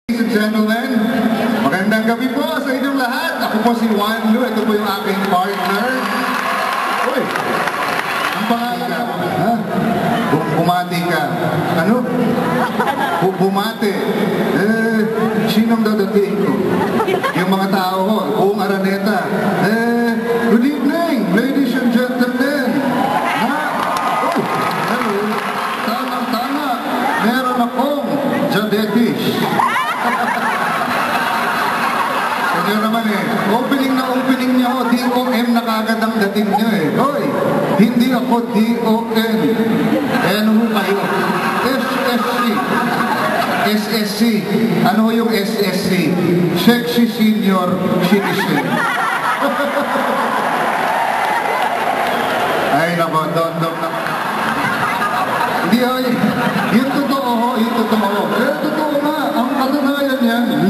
Ladies and gentlemen, magandang gabi po sa inyong lahat. Ako po si Juan Lu. Ito po yung aking partner. Uy, ang pangalan mo? Ha? Bumati ka. Ano? Bumati. Sinong dadating ko? Yung mga tao ko, buong Araneta. Good evening, ladies and gentlemen. Ha? Uy, hello. Tama. Meron akong diabetes. Yun naman opening niya ho, DOM na kagad ang dating niya Hoy, hindi ako DOM. Ano ho kayo? SSC. Ano yung SSC? Sexy Senior Citizen. Ay nako, dondom na. Hindi ho, yung totoo ho, totoo nga, ang katunayan yan,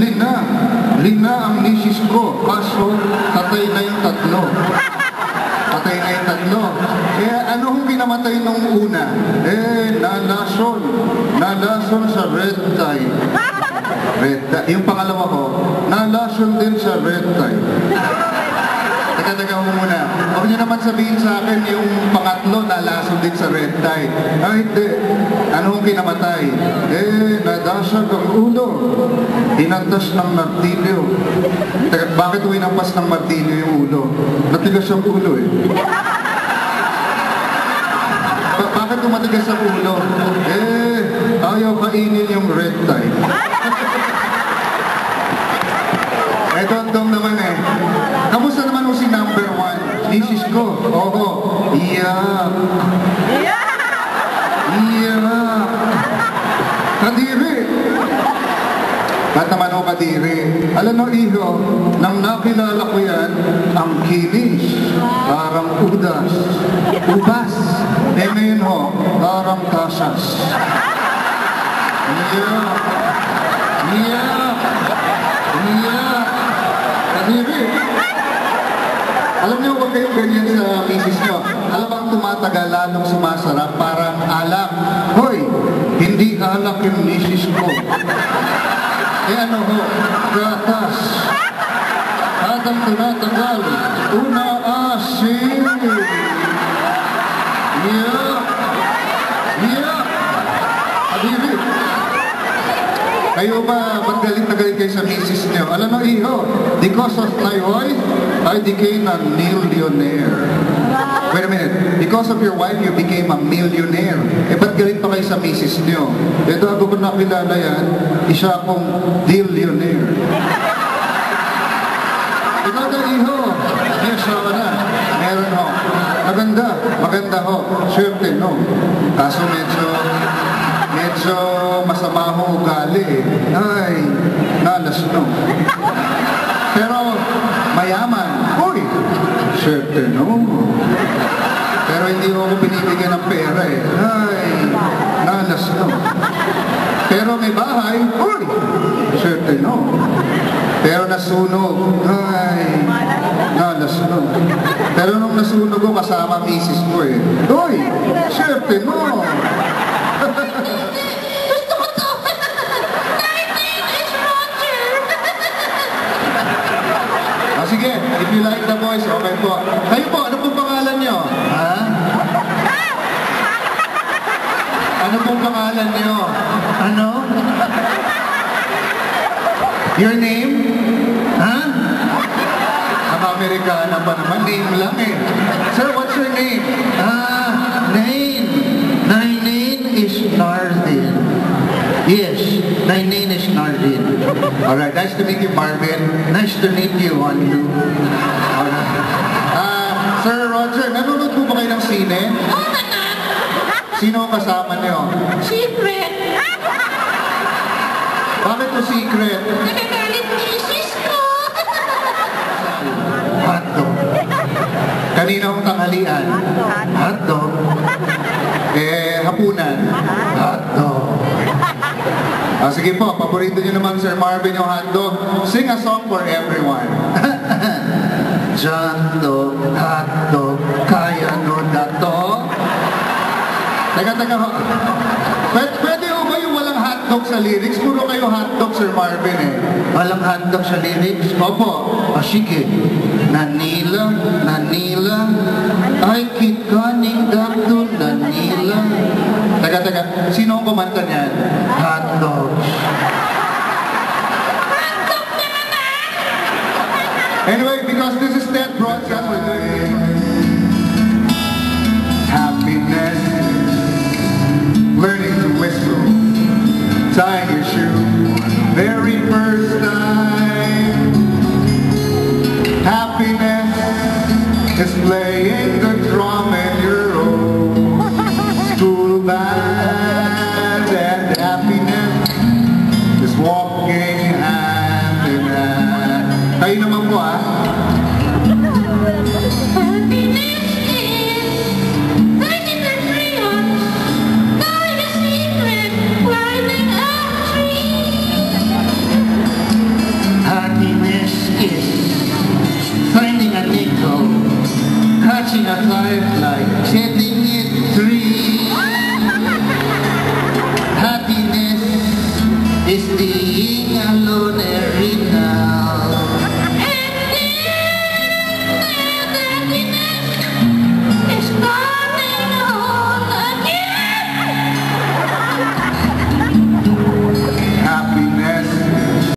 Lina ang misis ko, kaso tatay na yung tatlo. Kaya ano hong pinamatay nung una? Nalason sa red tie. Yung pangalawa ko, nalason din sa red tie. Teka mo muna. Huwag niyo naman sabihin sa akin yung pangatlo nalason din sa red tie. Ay, hindi. Ano ang kinamatay? Nadasag ang ulo. Hinantas ng martilyo. Teka, bakit winampas ng martilyo yung ulo? Natigas ang ulo Bakit matigas ang ulo? Ayaw kainin yung red tie. Dong naman Kamusta naman si number 1? Misis ko. Oo. Iyak. Kadiri. Ba't naman ako kadiri? Alam mo, iho, nang nakilala ko yan, ang kinis, parang ubas. Ngayon ho, parang tasas. Iyak. Kadiri. Alam niyo, huwag kayong ganyan sa misis niyo. Alam bang tumatagal, lalong sumasarap, parang alak. Hoy, hindi alak yung misis ko. Ano ho, gatas. Kadang tumatagal, una asin. Kadiri. Kayo ba, ba't galit na galit kayo sa misis niyo? Alam mo, iho, because of my wife, I became a millionaire. Wait a minute, because of your wife, you became a millionaire. Ba't galit pa kayo sa misis niyo? Bago ko nakilala yan, isa akong billionaire. Ikaw na, iho. Yes, ako na. Meron ho. Maganda ho. Swerte, no? Kaso medyo masama ho ugali Ay, nalas no. Pero mayaman. Uy, swerte no. Pero hindi ko binibigyan ng pera Ay, nalas no. Pero may bahay. Uy, swerte no. Pero nasunog. Ay, nalas no. Pero nung nasunog ko kasama misis ko Uy, swerte no. Sige, if you like the voice, okay po. Kayo po, ano pong pangalan nyo? Ha? Ano pong pangalan nyo? Ano? Your name? Ha? Ang Amerikana pa naman, name lang Sir, what's your name? Name. My name is Nardin. Yes, my name is Nardin. Alright, nice to meet you, Marvin. Nice to meet you, Wanlu. Alright. Sir Roger, nanonood po ba kayo ng sine? Oo, anak. Sino ang kasama niyo? Secret. Bakit po secret? Nagagalit misis ko. Hotdog. Kanina akong tanghalian. Hotdog. Hapunan. Hotdog. Sige po, paborito niyo naman Sir Marvin yung hotdog. Sing a song for everyone. Hotdog, hotdog, kaya no na to. Teka. Pwede ho ba yung walang hotdog? hotdog sa lyrics. Puro kayo hotdog, Sir Marvin eh. Walang hotdog sa lyrics? Opo. O sige. Nanila, Nanila, ay kikaning dato, Nanila. Teka. Sino ang kumanta niyan? Hotdog. Anyway, because this is that broadcast, we're doing happiness, learning to whistle, tying your shoe, very first time. Happiness is playing the drum in your own school band, and happiness is walking hand in hand. Kayo naman po ah. Happiness is finding the crayons, knowing a secret, climbing a tree. Happiness is finding a nickel, catching a firefly, setting it